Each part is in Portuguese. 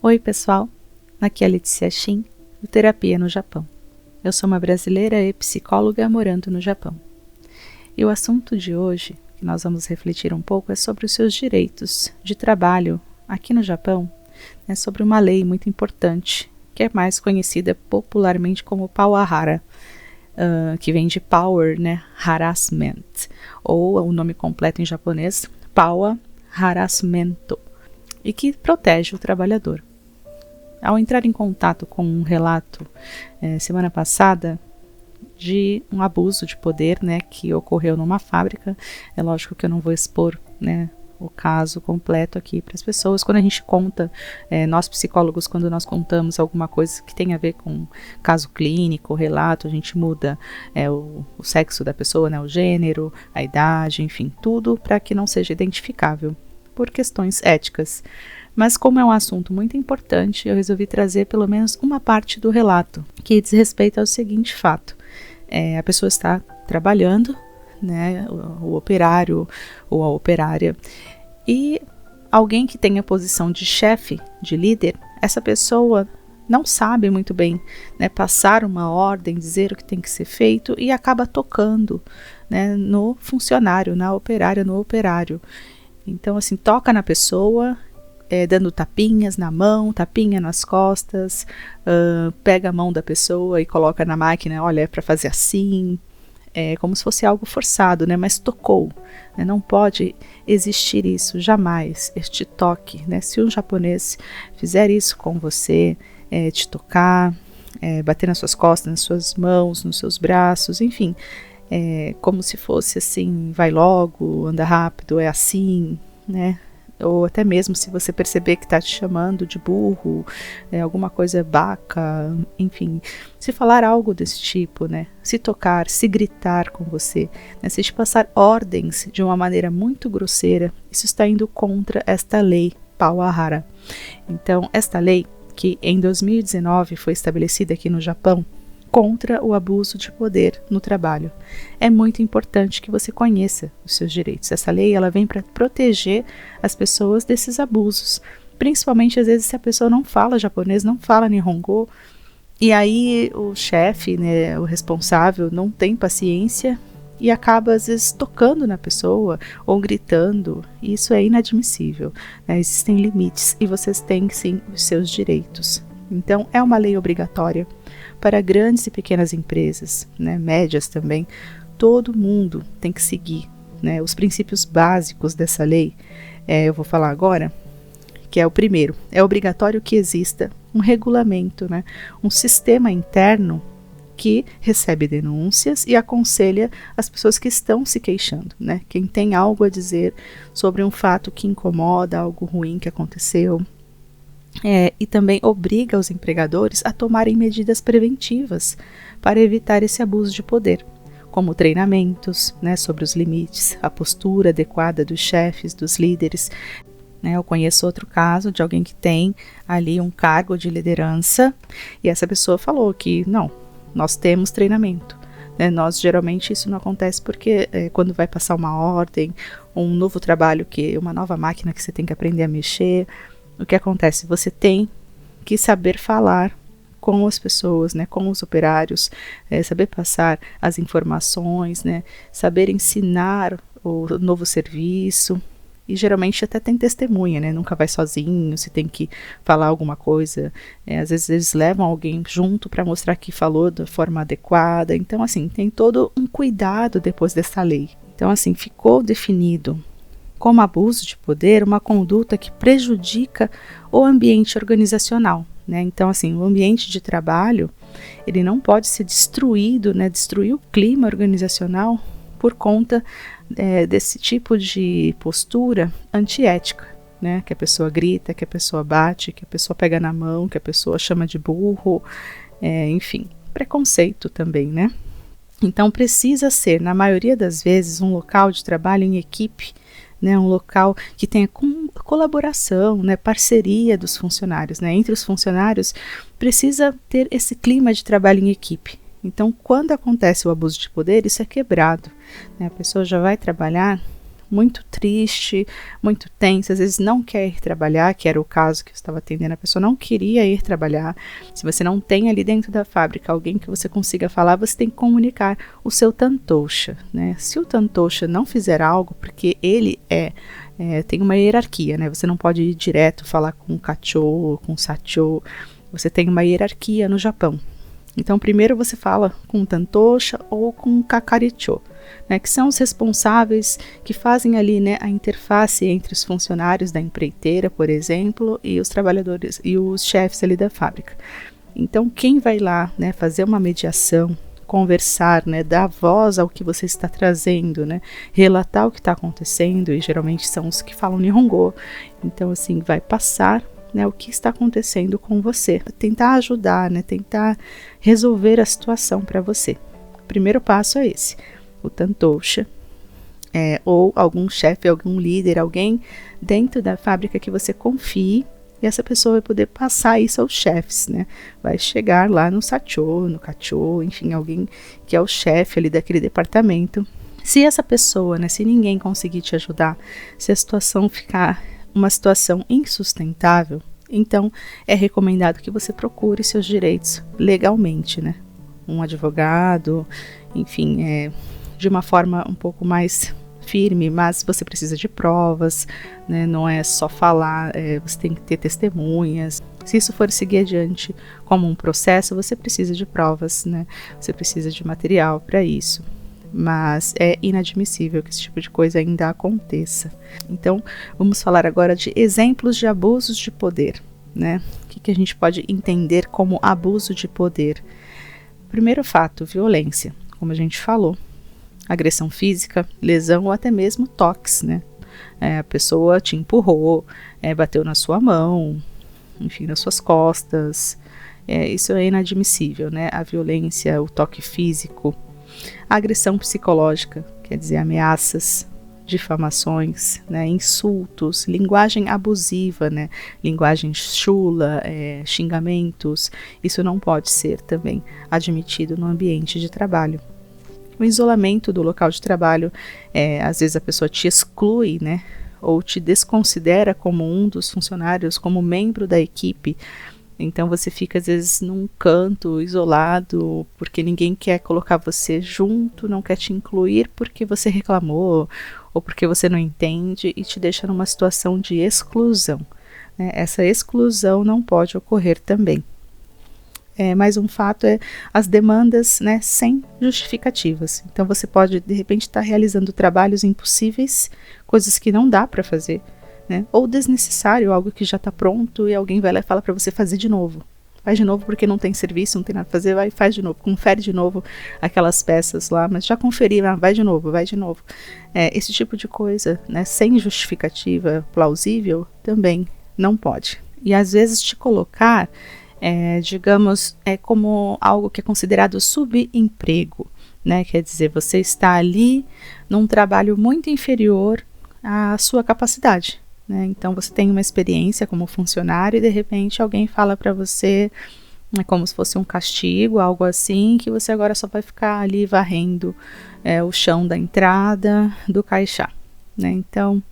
Oi pessoal, aqui é a Letícia Shin, do Terapia no Japão. Eu sou uma brasileira e psicóloga morando no Japão. E o assunto de hoje, que nós vamos refletir um pouco, é sobre os seus direitos de trabalho aqui no Japão, sobre uma lei muito importante, que é mais conhecida popularmente como Pawahara, que vem de Power, Harassment, ou o nome completo em japonês, Pawa Harassmento, e que protege o trabalhador. Ao entrar em contato com um relato semana passada de um abuso de poder, que ocorreu numa fábrica, é lógico que eu não vou expor, o caso completo aqui para as pessoas. Quando a gente conta, nós psicólogos, quando nós contamos alguma coisa que tem a ver com caso clínico, relato, a gente muda o sexo da pessoa, o gênero, a idade, enfim, tudo para que não seja identificável por questões éticas. Mas como é um assunto muito importante, eu resolvi trazer pelo menos uma parte do relato, que diz respeito ao seguinte fato. A pessoa está trabalhando, o operário ou a operária, e alguém que tem a posição de chefe, de líder, essa pessoa não sabe muito bem passar uma ordem, dizer o que tem que ser feito, e acaba tocando no funcionário, na operária, no operário. Então, assim, toca na pessoa, dando tapinhas na mão, tapinha nas costas, pega a mão da pessoa e coloca na máquina, olha, é para fazer assim, como se fosse algo forçado, mas tocou. Não pode existir isso, jamais, este toque. Se um japonês fizer isso com você, te tocar, bater nas suas costas, nas suas mãos, nos seus braços, enfim, como se fosse assim, vai logo, anda rápido, é assim, ou até mesmo se você perceber que está te chamando de burro, alguma coisa baca, enfim, se falar algo desse tipo, se tocar, se gritar com você, se te passar ordens de uma maneira muito grosseira, isso está indo contra esta lei Pawahara. Então, esta lei, que em 2019 foi estabelecida aqui no Japão, contra o abuso de poder no trabalho. É muito importante que você conheça os seus direitos. Essa lei, ela vem para proteger as pessoas desses abusos, principalmente às vezes se a pessoa não fala japonês, não fala Nihongo, e aí o chefe, o responsável, não tem paciência e acaba às vezes tocando na pessoa ou gritando. Isso é inadmissível, existem limites e vocês têm sim os seus direitos. Então é uma lei obrigatória para grandes e pequenas empresas, médias também. Todo mundo tem que seguir os princípios básicos dessa lei. Eu vou falar agora, que é o primeiro. É obrigatório que exista um regulamento, um sistema interno que recebe denúncias e aconselha as pessoas que estão se queixando, quem tem algo a dizer sobre um fato que incomoda, algo ruim que aconteceu. E também obriga os empregadores a tomarem medidas preventivas para evitar esse abuso de poder, como treinamentos sobre os limites, a postura adequada dos chefes, dos líderes. Eu conheço outro caso de alguém que tem ali um cargo de liderança e essa pessoa falou que não, nós temos treinamento. Nós geralmente isso não acontece porque quando vai passar uma ordem, um novo trabalho, uma nova máquina que você tem que aprender a mexer, o que acontece? Você tem que saber falar com as pessoas, com os operários, saber passar as informações, saber ensinar o novo serviço. E geralmente até tem testemunha, nunca vai sozinho, se tem que falar alguma coisa. Às vezes eles levam alguém junto para mostrar que falou da forma adequada. Então, assim, tem todo um cuidado depois dessa lei. Então, assim, ficou definido como abuso de poder, uma conduta que prejudica o ambiente organizacional. Então, assim, o ambiente de trabalho, ele não pode ser destruído, destruir o clima organizacional por conta desse tipo de postura antiética, que a pessoa grita, que a pessoa bate, que a pessoa pega na mão, que a pessoa chama de burro, enfim, preconceito também, Então, precisa ser, na maioria das vezes, um local de trabalho em equipe, um local que tenha colaboração, parceria dos funcionários. Entre os funcionários, precisa ter esse clima de trabalho em equipe. Então, quando acontece o abuso de poder, isso é quebrado. A pessoa já vai trabalhar muito triste, muito tensa, às vezes não quer ir trabalhar, que era o caso que eu estava atendendo, a pessoa não queria ir trabalhar. Se você não tem ali dentro da fábrica alguém que você consiga falar, você tem que comunicar o seu tantosha, né? Se o tantosha não fizer algo, porque ele tem uma hierarquia, né? Você não pode ir direto falar com o kacho, com o sacho, você tem uma hierarquia no Japão. Então, primeiro você fala com o tantosha ou com o kakaricho, né, que são os responsáveis que fazem ali, né, a interface entre os funcionários da empreiteira, por exemplo, e os trabalhadores e os chefes ali da fábrica. Então, quem vai lá, né, fazer uma mediação, conversar, né, dar voz ao que você está trazendo, né, relatar o que está acontecendo, e geralmente são os que falam Nihongo. Então, assim, vai passar, né, o que está acontecendo com você, tentar ajudar, né, tentar resolver a situação para você. O primeiro passo é esse, o tantosha, ou algum chefe, algum líder, alguém dentro da fábrica que você confie, e essa pessoa vai poder passar isso aos chefes, né, vai chegar lá no sacho, no kacho, enfim, alguém que é o chefe ali daquele departamento. Se essa pessoa, né, se ninguém conseguir te ajudar, se a situação ficar uma situação insustentável, então é recomendado que você procure seus direitos legalmente, né? Um advogado, enfim, de uma forma um pouco mais firme, mas você precisa de provas, né? Não é só falar, você tem que ter testemunhas. Se isso for seguir adiante como um processo, você precisa de provas, né? Você precisa de material para isso. Mas é inadmissível que esse tipo de coisa ainda aconteça. Então, vamos falar agora de exemplos de abusos de poder, né? O que a gente pode entender como abuso de poder? Primeiro fato, violência, como a gente falou, agressão física, lesão ou até mesmo toques, né? A pessoa te empurrou, bateu na sua mão, enfim, nas suas costas. Isso é inadmissível, né? A violência, o toque físico. A agressão psicológica, quer dizer, ameaças, difamações, né, insultos, linguagem abusiva, né, linguagem chula, xingamentos, isso não pode ser também admitido no ambiente de trabalho. O isolamento do local de trabalho, às vezes a pessoa te exclui, né, ou te desconsidera como um dos funcionários, como membro da equipe. Então você fica às vezes num canto isolado porque ninguém quer colocar você junto, não quer te incluir porque você reclamou ou porque você não entende e te deixa numa situação de exclusão, né? Essa exclusão não pode ocorrer também. Mais um fato é as demandas, né, sem justificativas. Então você pode de repente estar realizando trabalhos impossíveis, coisas que não dá para fazer, né? Ou desnecessário, algo que já está pronto e alguém vai lá e fala para você fazer de novo. Faz de novo porque não tem serviço, não tem nada para fazer, vai e faz de novo. Confere de novo aquelas peças lá, mas já conferi, vai de novo, vai de novo. Esse tipo de coisa, né, sem justificativa plausível, também não pode. E às vezes te colocar, digamos, como algo que é considerado subemprego, né? Quer dizer, você está ali num trabalho muito inferior à sua capacidade. Então você tem uma experiência como funcionário e de repente alguém fala para você, como se fosse um castigo, algo assim, que você agora só vai ficar ali varrendo o chão da entrada do caixá, né? Então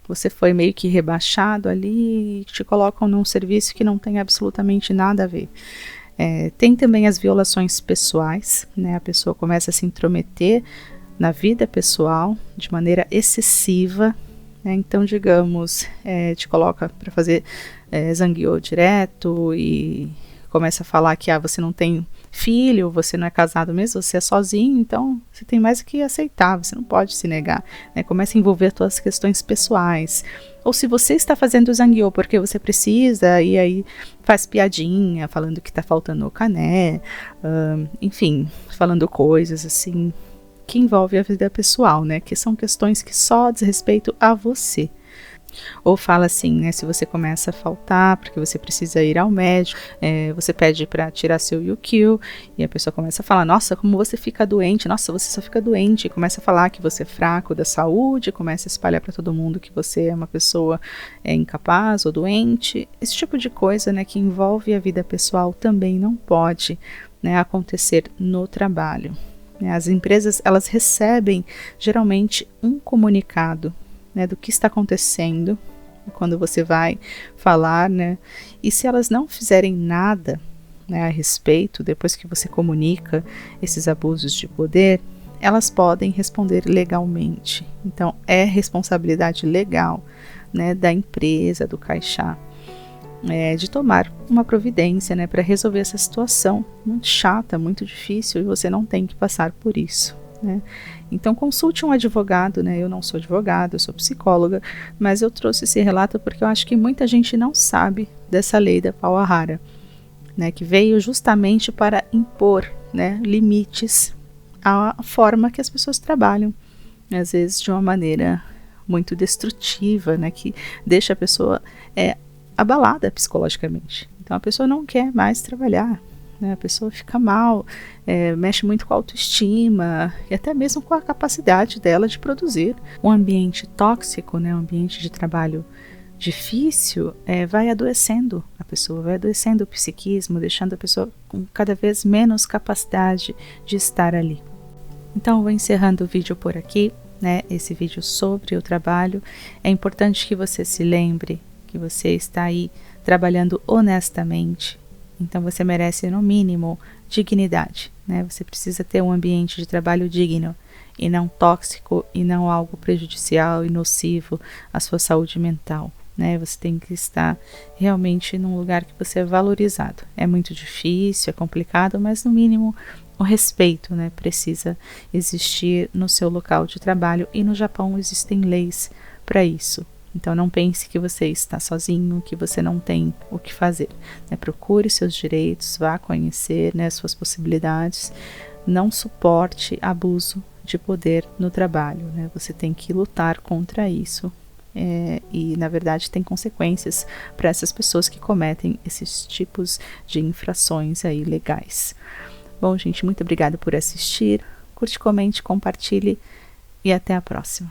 você foi meio que rebaixado ali e te colocam num serviço que não tem absolutamente nada a ver. Tem também as violações pessoais, né? A pessoa começa a se intrometer na vida pessoal de maneira excessiva. Então, digamos, te coloca para fazer zangueô direto e começa a falar que você não tem filho, você não é casado mesmo, você é sozinho, então você tem mais que aceitar, você não pode se negar, né? Começa a envolver as suas questões pessoais. Ou se você está fazendo zangueô porque você precisa, e aí faz piadinha, falando que está faltando o cané, enfim, falando coisas assim que envolve a vida pessoal, né? Que são questões que só diz respeito a você. Ou fala assim, né? Se você começa a faltar porque você precisa ir ao médico, você pede para tirar seu Yukio e a pessoa começa a falar, nossa, como você fica doente, nossa, você só fica doente, e começa a falar que você é fraco da saúde, começa a espalhar para todo mundo que você é uma pessoa incapaz ou doente. Esse tipo de coisa, né, que envolve a vida pessoal também não pode, né, acontecer no trabalho. né? As empresas, elas recebem geralmente um comunicado, né, do que está acontecendo quando você vai falar, né? E se elas não fizerem nada, né, a respeito, depois que você comunica esses abusos de poder, elas podem responder legalmente. Então, é responsabilidade legal, né, da empresa, do Caixá, de tomar uma providência, né, para resolver essa situação muito chata, muito difícil, e você não tem que passar por isso, né? Então consulte um advogado, né? Eu não sou advogada, eu sou psicóloga, mas eu trouxe esse relato porque eu acho que muita gente não sabe dessa lei da Pauahara, né, que veio justamente para impor, né, limites à forma que as pessoas trabalham, às vezes de uma maneira muito destrutiva, né, que deixa a pessoa abalada psicologicamente. Então a pessoa não quer mais trabalhar, né, a pessoa fica mal, mexe muito com a autoestima e até mesmo com a capacidade dela de produzir. Um ambiente tóxico, né, um ambiente de trabalho difícil, vai adoecendo a pessoa, vai adoecendo o psiquismo, deixando a pessoa com cada vez menos capacidade de estar ali. Então eu vou encerrando o vídeo por aqui, né, esse vídeo sobre o trabalho. É importante que você se lembre que você está aí trabalhando honestamente, então você merece no mínimo dignidade, né? Você precisa ter um ambiente de trabalho digno e não tóxico e não algo prejudicial e nocivo à sua saúde mental, né? Você tem que estar realmente num lugar que você é valorizado. É muito difícil, é complicado, mas no mínimo o respeito, né, precisa existir no seu local de trabalho, e no Japão existem leis para isso. Então não pense que você está sozinho, que você não tem o que fazer, né? Procure seus direitos, vá conhecer, né, suas possibilidades, não suporte abuso de poder no trabalho, né? Você tem que lutar contra isso, e na verdade tem consequências para essas pessoas que cometem esses tipos de infrações aí legais. Bom, gente, muito obrigada por assistir. Curte, comente, compartilhe e até a próxima.